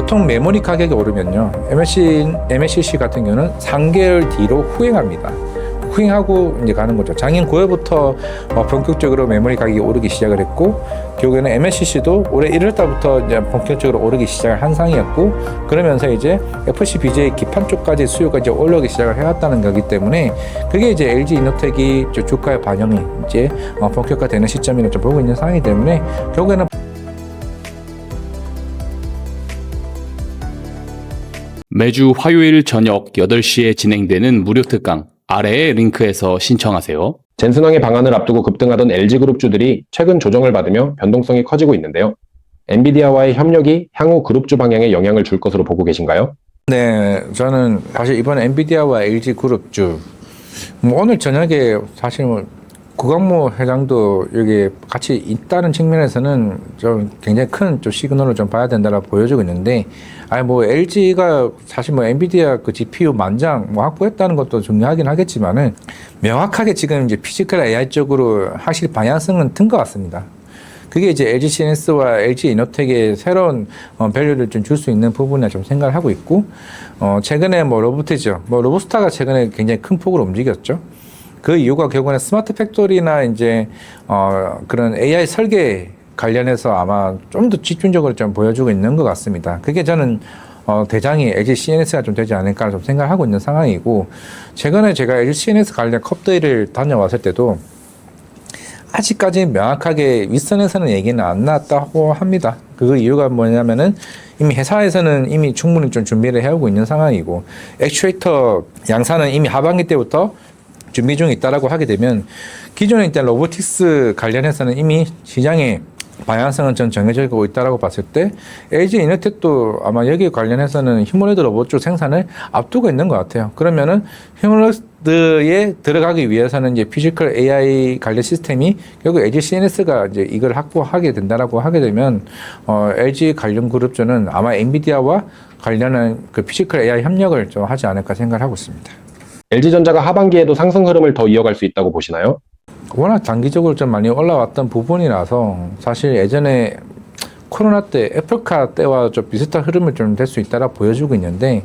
보통 메모리 가격이 오르면요, MLCC 같은 경우는 3개월 뒤로 후행합니다. 후행하고 이제 가는 거죠. 작년 9월부터 본격적으로 메모리 가격이 오르기 시작을 했고, 결국에는 MLCC도 올해 1월 달부터 이제 본격적으로 오르기 시작을 한 상이었고, 그러면서 이제 FCBGA 기판 쪽까지 수요가 이제 올라오기 시작을 해왔다는 거기 때문에, 그게 이제 LG 이노텍이 주가의 반영이 이제 본격화되는 시점이라고 좀 보고 있는 상이기 때문에, 결국에는 매주 화요일 저녁 8시에 진행되는 무료 특강 아래의 링크에서 신청하세요. 젠슨왕의 방안을 앞두고 급등하던 LG그룹주들이 최근 조정을 받으며 변동성이 커지고 있는데요. 엔비디아와의 협력이 향후 그룹주 방향에 영향을 줄 것으로 보고 계신가요? 네, 저는 사실 이번 엔비디아와 LG 그룹주, 오늘 저녁에 사실 구광모 회장도 여기 같이 있다는 측면에서는 좀 굉장히 큰 좀 시그널을 좀 봐야 된다라고 보여주고 있는데, LG가 사실 엔비디아 그 GPU 만장 확보했다는 것도 중요하긴 하겠지만은, 명확하게 지금 이제 피지컬 AI 쪽으로 확실히 방향성은 든 것 같습니다. 그게 이제 LG CNS와 LG 이노텍의 새로운 밸류를 좀 줄 수 있는 부분이라 좀 생각을 하고 있고, 최근에 로보트죠. 로보스타가 최근에 굉장히 큰 폭으로 움직였죠. 그 이유가 결국에는 스마트 팩토리나 이제 그런 AI 설계 관련해서 아마 좀 더 집중적으로 좀 보여주고 있는 것 같습니다. 그게 저는 대장이 LG CNS가 좀 되지 않을까 좀 생각을 하고 있는 상황이고, 최근에 제가 LG CNS 관련 컵데이를 다녀왔을 때도 아직까지 명확하게 윗선에서는 얘기는 안 나왔다고 합니다. 그 이유가 뭐냐면은 이미 회사에서는 이미 충분히 좀 준비를 해오고 있는 상황이고, 액추에이터 양산은 이미 하반기 때부터 준비 중에 있다라고 하게 되면, 기존에 있던 로보틱스 관련해서는 이미 시장의 방향성은 전 정해지고 있다라고 봤을 때, LG 이노텍도 아마 여기 관련해서는 휴머노이드 로봇 쪽 생산을 앞두고 있는 것 같아요. 그러면은 휴머노이드에 들어가기 위해서는 이제 피지컬 AI 관련 시스템이 결국 LG CNS가 이제 이걸 확보하게 된다라고 하게 되면, LG 관련 그룹주는 아마 엔비디아와 관련한 그 피지컬 AI 협력을 좀 하지 않을까 생각을 하고 있습니다. LG전자가 하반기에도 상승 흐름을 더 이어갈 수 있다고 보시나요? 워낙 단기적으로 좀 많이 올라왔던 부분이라서, 사실 예전에 코로나 때 애플카 때와 좀 비슷한 흐름을 좀 될 수 있다라 보여주고 있는데,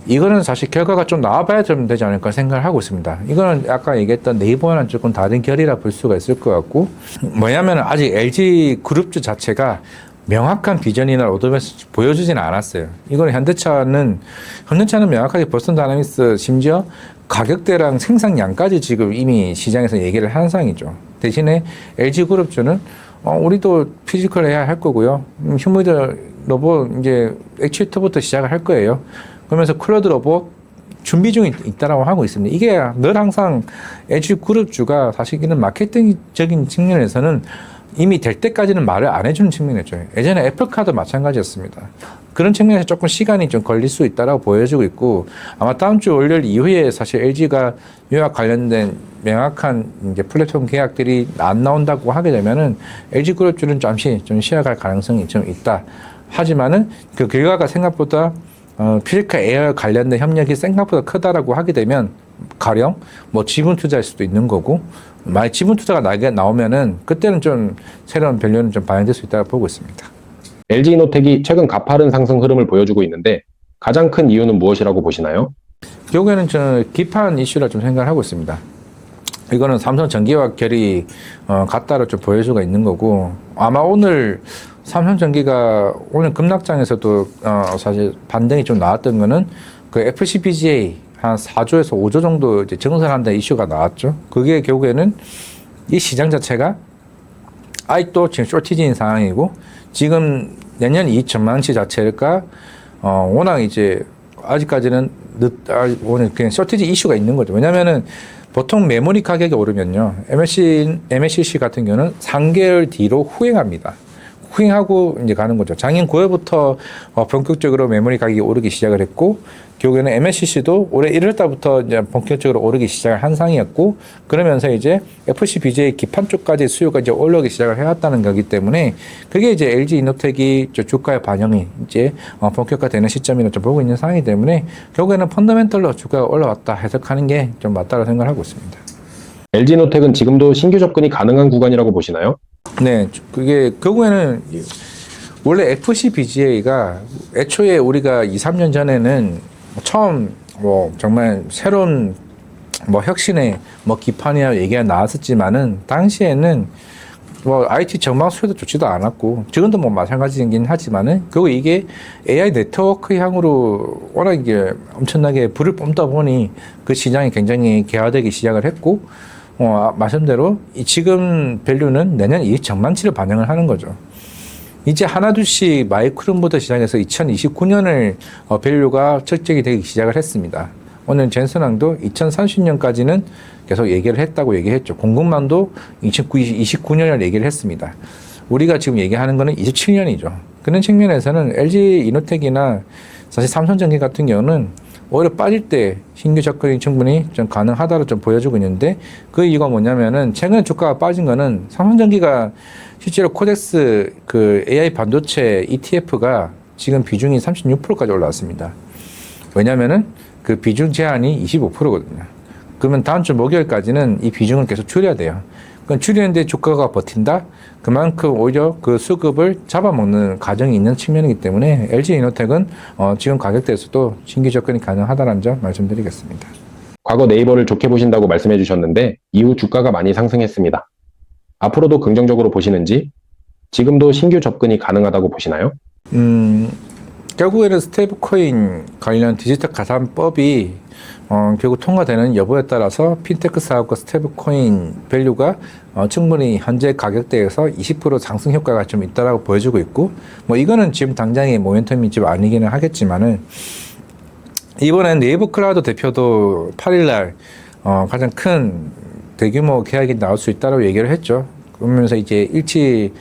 이거는 사실 결과가 좀 나와봐야 좀 되지 않을까 생각을 하고 있습니다. 이거는 아까 얘기했던 네이버와는 조금 다른 결이라 볼 수가 있을 것 같고, 뭐냐면 아직 LG 그룹주 자체가 명확한 비전이나 로드맵을 보여주지는 않았어요. 이거는 현대차는 명확하게 버슨 다이나믹스 심지어 가격대랑 생산량까지 지금 이미 시장에서 얘기를 한 상이죠. 대신에 LG그룹주는 우리도 피지컬 해야 할 거고요. 휴머노이드 로봇 이제 액추에이터부터 시작을 할 거예요. 그러면서 클라우드 로봇 준비 중에 있다라고 하고 있습니다. 이게 늘 항상 LG그룹주가 사실 이런 마케팅적인 측면에서는 이미 될 때까지는 말을 안 해주는 측면이었죠. 예전에 애플카도 마찬가지였습니다. 그런 측면에서 조금 시간이 좀 걸릴 수 있다라고 보여주고 있고, 아마 다음 주 월요일 이후에 사실 LG가 유학 관련된 명확한 이제 플랫폼 계약들이 안 나온다고 하게 되면은 LG 그룹주는 잠시 좀 쉬어갈 가능성이 좀 있다. 하지만은 그 결과가 생각보다 피지컬 AI 관련된 협력이 생각보다 크다라고 하게 되면, 가령 지분 투자할 수도 있는 거고, 만약 지분 투자가 나오면은 그때는 좀 새로운 밸류는 좀 반영될 수 있다고 보고 있습니다. LG 이노텍이 최근 가파른 상승 흐름을 보여주고 있는데, 가장 큰 이유는 무엇이라고 보시나요? 결국에는 저는 기판 이슈라 좀 생각을 하고 있습니다. 이거는 삼성전기와 결이 같다로 좀 보여주고 있는 거고, 아마 오늘 삼성전기가 오늘 급락장에서도 사실 반등이 좀 나왔던 거는 그 FCBGA 한 4조에서 5조 정도 이제 증설한다는 이슈가 나왔죠. 그게 결국에는 이 시장 자체가 아직도 지금 쇼티지인 상황이고, 지금 내년 이익 전망치 자체가 워낙 이제 아직까지는 오늘 그냥 쇼티지 이슈가 있는 거죠. 왜냐면은 보통 메모리 가격이 오르면요, MLCC 같은 경우는 3개월 뒤로 후행합니다. 후행하고 이제 가는 거죠. 작년 9월부터 본격적으로 메모리 가격이 오르기 시작을 했고, 결국에는 MLCC도 올해 1월 달부터 이제 본격적으로 오르기 시작을 한 상이었고, 그러면서 이제 FCBGA 기판 쪽까지 수요가 이제 올라오기 시작을 해왔다는 거기 때문에, 그게 이제 LG 이노텍이 주가의 반영이 이제 본격화되는 시점이라 좀 보고 있는 상황이기 때문에, 결국에는 펀더멘털로 주가가 올라왔다 해석하는 게 좀 맞다고 생각을 하고 있습니다. LG 이노텍은 지금도 신규 접근이 가능한 구간이라고 보시나요? 네, 그게 결국에는 원래 FCBGA가 애초에 우리가 2, 3년 전에는 처음 뭐 정말 새로운 뭐 혁신의 뭐 기판이야 얘기가 나왔었지만은 당시에는 뭐 IT 전망 수요도 좋지도 않았고 지금도 뭐 마찬가지이긴 하지만은 그리고 이게 AI 네트워크 향으로 워낙 이게 엄청나게 불을 뿜다 보니 그 시장이 굉장히 개화되기 시작을 했고 말씀대로 이 지금 밸류는 내년 이익 전망치를 반영을 하는 거죠. 이제 하나둘씩 마이크론부터 시작해서 2029년을 밸류가 측정이 되기 시작을 했습니다. 오늘 젠슨왕도 2030년까지는 계속 얘기를 했다고 얘기했죠. 공급망도 2029년을 얘기를 했습니다. 우리가 지금 얘기하는 거는 27년이죠. 그런 측면에서는 LG 이노텍이나 사실 삼성전기 같은 경우는 오히려 빠질 때 신규 접근이 충분히 좀 가능하다로 좀 보여주고 있는데 그 이유가 뭐냐면은 최근에 주가가 빠진 거는 삼성전기가 실제로 코덱스 그 AI 반도체 ETF가 지금 비중이 36%까지 올라왔습니다. 왜냐면은 그 비중 제한이 25%거든요. 그러면 다음 주 목요일까지는 이 비중을 계속 줄여야 돼요. 그럼 줄이는데 주가가 버틴다? 그만큼 오히려 그 수급을 잡아먹는 과정이 있는 측면이기 때문에 LG 이노텍은 지금 가격대에서도 신규 접근이 가능하다는 점 말씀드리겠습니다. 과거 네이버를 좋게 보신다고 말씀해 주셨는데 이후 주가가 많이 상승했습니다. 앞으로도 긍정적으로 보시는지, 지금도 신규 접근이 가능하다고 보시나요? 결국에는 스테이블코인 관련 디지털 가산법이 결국 통과되는 여부에 따라서 핀테크 사업과 스테이블코인 밸류가 충분히 현재 가격대에서 20% 상승 효과가 좀 있다라고 보여주고 있고, 뭐 이거는 지금 당장의 모멘텀이 좀 아니기는 하겠지만은 이번엔 네이버 클라우드 대표도 8일날 가장 큰 대규모 계약이 나올 수 있다고 얘기를 했죠. 그러면서 이제 일치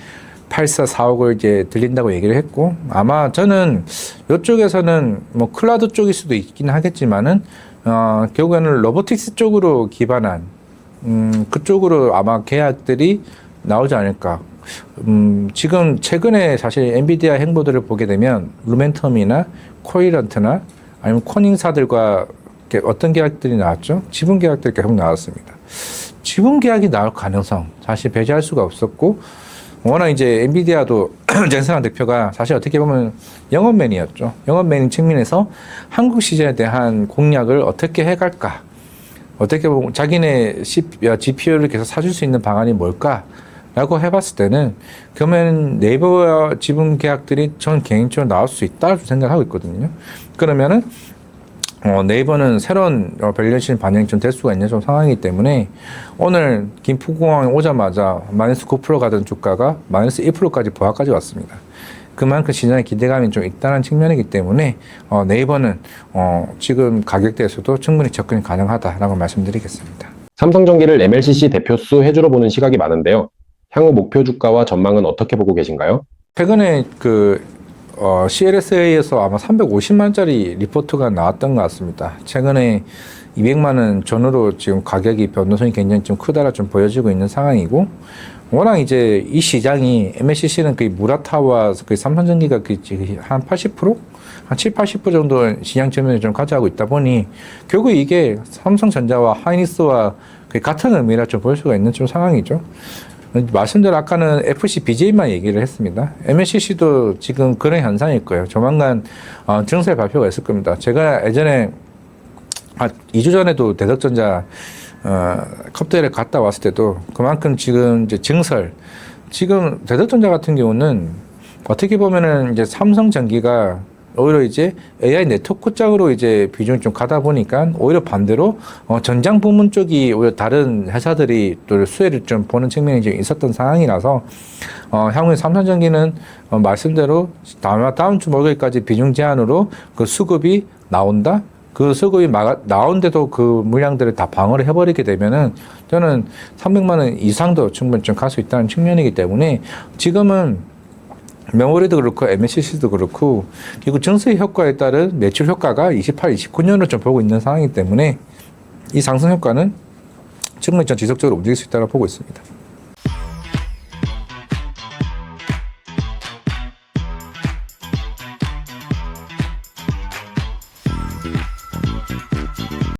84,4억을 이제 들린다고 얘기를 했고, 아마 저는 이쪽에서는 뭐 클라우드 쪽일 수도 있긴 하겠지만은 결국에는 로보틱스 쪽으로 기반한 그쪽으로 아마 계약들이 나오지 않을까. 지금 최근에 사실 엔비디아 행보들을 보게 되면 루멘텀이나 코이런트나 아니면 코닝사들과 어떤 계약들이 나왔죠? 지분 계약들이 계속 나왔습니다. 지분 계약이 나올 가능성 사실 배제할 수가 없었고, 워낙 이제 엔비디아도 젠슨왕 대표가 사실 어떻게 보면 영업맨이었죠. 영업맨인 측면에서 한국 시장에 대한 공략을 어떻게 해갈까? 어떻게 보면 자기네 GPU를 계속 사줄 수 있는 방안이 뭘까? 라고 해봤을 때는 그러면 네이버 지분 계약들이 전 개인적으로 나올 수 있다고 생각하고 있거든요. 그러면은 네이버는 새로운 밸류에이션 반영이 좀 될 수가 있는 좀 상황이기 때문에 오늘 김포공항에 오자마자 마이너스 9% 가던 주가가 마이너스 1%까지 보합까지 왔습니다. 그만큼 시장의 기대감이 좀 있다는 측면이기 때문에 네이버는 지금 가격대에서도 충분히 접근이 가능하다라고 말씀드리겠습니다. 삼성전기를 MLCC 대표수 해주로 보는 시각이 많은데요. 향후 목표 주가와 전망은 어떻게 보고 계신가요? 최근에 CLSA에서 아마 350만짜리 리포트가 나왔던 것 같습니다. 최근에 200만 원 전후로 지금 가격이 변동성이 굉장히 좀 크다라 좀 보여지고 있는 상황이고, 워낙 이제 이 시장이 MLCC는 거의 무라타와 거의 삼성전기가 한 80%? 한 7, 80% 정도 시장 점유율을 좀 가져가고 있다 보니 결국 이게 삼성전자와 하이닉스와 거의 같은 의미라 좀 볼 수가 있는 좀 상황이죠. 말씀대로 아까는 FCBGA만 얘기를 했습니다. MLCC도 지금 그런 현상일 거예요. 조만간 증설 발표가 있을 겁니다. 제가 예전에 2주 전에도 대덕전자 컵대를 갔다 왔을 때도 그만큼 지금 이제 증설, 지금 대덕전자 같은 경우는 어떻게 보면은 이제 삼성전기가 오히려 이제 AI 네트워크 쪽으로 이제 비중이 좀 가다 보니까 오히려 반대로 전장 부문 쪽이 오히려 다른 회사들이 또 수혜를 좀 보는 측면이 좀 있었던 상황이라서 향후에 삼성전기는 말씀대로 다음 주 목요일까지 비중 제한으로 그 수급이 나온다. 그 수급이 나온데도 그 물량들을 다 방어를 해버리게 되면은 저는 300만 원 이상도 충분히 좀 갈 수 있다는 측면이기 때문에 지금은 메모리도 그렇고 MLCC도 그렇고 그리고 증세 효과에 따른 매출 효과가 28, 29년을 좀 보고 있는 상황이기 때문에 이 상승 효과는 충분히 좀 지속적으로 움직일 수 있다고 보고 있습니다.